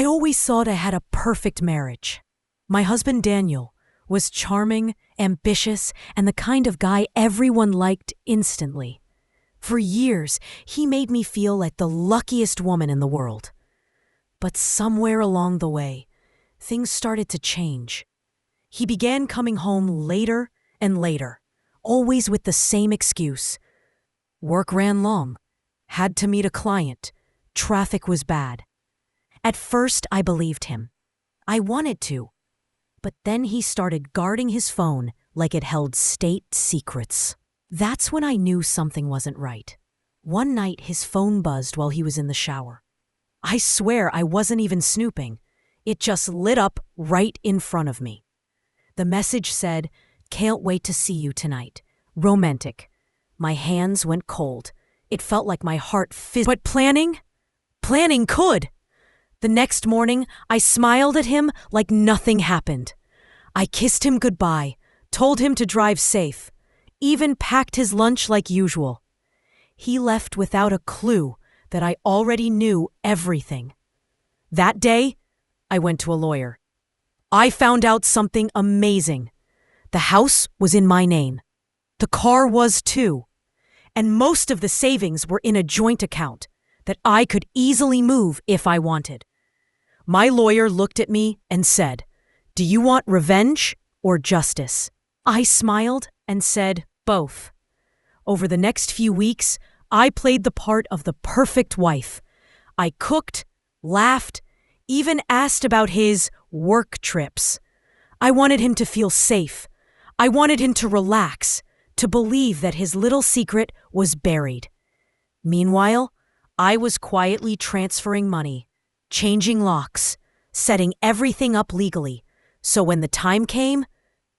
I always thought I had a perfect marriage. My husband Daniel was charming, ambitious, and the kind of guy everyone liked instantly. For years, he made me feel like the luckiest woman in the world. But somewhere along the way, things started to change. He began coming home later and later, always with the same excuse. Work ran long, had to meet a client, traffic was bad. At first, I believed him. I wanted to. But then he started guarding his phone like it held state secrets. That's when I knew something wasn't right. One night, his phone buzzed while he was in the shower. I swear I wasn't even snooping. It just lit up right in front of me. The message said, "Can't wait to see you tonight. Romantic." My hands went cold. It felt like my heart fizzed. But planning could. The next morning, I smiled at him like nothing happened. I kissed him goodbye, told him to drive safe, even packed his lunch like usual. He left without a clue that I already knew everything. That day, I went to a lawyer. I found out something amazing. The house was in my name. The car was too. And most of the savings were in a joint account that I could easily move if I wanted. My lawyer looked at me and said, "Do you want revenge or justice?" I smiled and said, "Both." Over the next few weeks, I played the part of the perfect wife. I cooked, laughed, even asked about his work trips. I wanted him to feel safe. I wanted him to relax, to believe that his little secret was buried. Meanwhile, I was quietly transferring money, changing locks, setting everything up legally, so when the time came,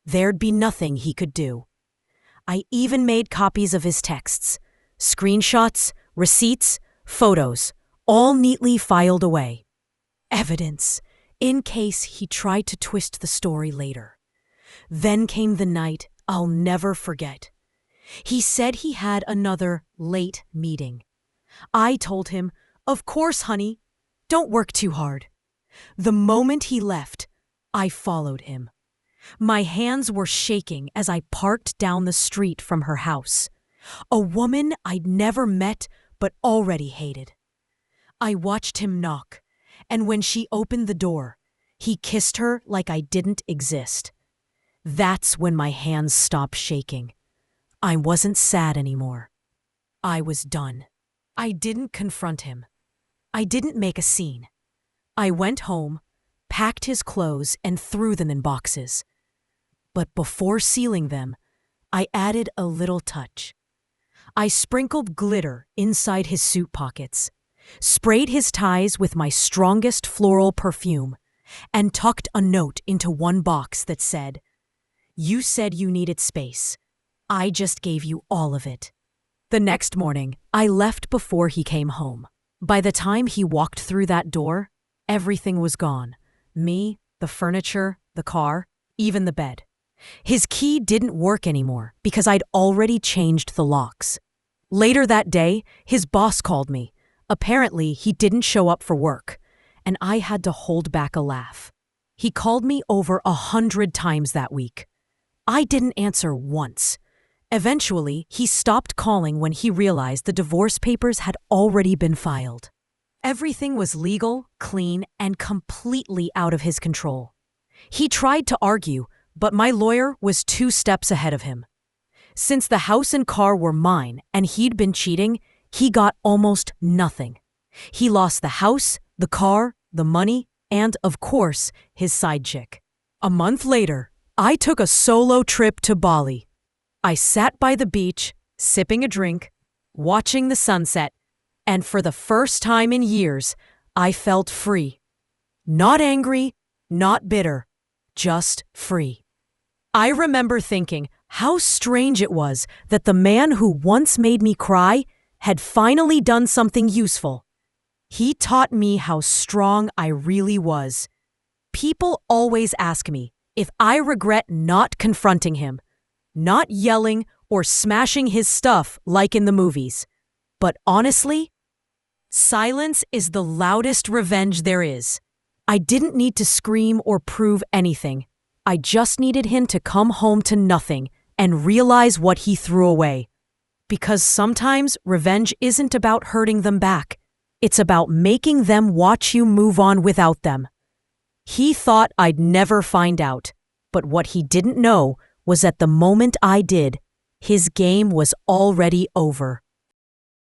there'd be nothing he could do. I even made copies of his texts, screenshots, receipts, photos, all neatly filed away. Evidence, in case he tried to twist the story later. Then came the night I'll never forget. He said he had another late meeting. I told him, "Of course, honey. Don't work too hard." The moment he left, I followed him. My hands were shaking as I parked down the street from her house. A woman I'd never met but already hated. I watched him knock, and when she opened the door, he kissed her like I didn't exist. That's when my hands stopped shaking. I wasn't sad anymore. I was done. I didn't confront him. I didn't make a scene. I went home, packed his clothes, and threw them in boxes. But before sealing them, I added a little touch. I sprinkled glitter inside his suit pockets, sprayed his ties with my strongest floral perfume, and tucked a note into one box that said, "You said you needed space. I just gave you all of it." The next morning, I left before he came home. By the time he walked through that door, everything was gone. Me, the furniture, the car, even the bed. His key didn't work anymore because I'd already changed the locks. Later that day, his boss called me. Apparently, he didn't show up for work, and I had to hold back a laugh. He called me over 100 times that week. I didn't answer once. Eventually, he stopped calling when he realized the divorce papers had already been filed. Everything was legal, clean, and completely out of his control. He tried to argue, but my lawyer was 2 steps ahead of him. Since the house and car were mine and he'd been cheating, he got almost nothing. He lost the house, the car, the money, and, of course, his side chick. A month later, I took a solo trip to Bali. I sat by the beach, sipping a drink, watching the sunset, and for the first time in years, I felt free. Not angry, not bitter, just free. I remember thinking how strange it was that the man who once made me cry had finally done something useful. He taught me how strong I really was. People always ask me if I regret not confronting him, not yelling or smashing his stuff like in the movies. But honestly, silence is the loudest revenge there is. I didn't need to scream or prove anything. I just needed him to come home to nothing and realize what he threw away. Because sometimes revenge isn't about hurting them back. It's about making them watch you move on without them. He thought I'd never find out, but what he didn't know was that the moment I did, his game was already over.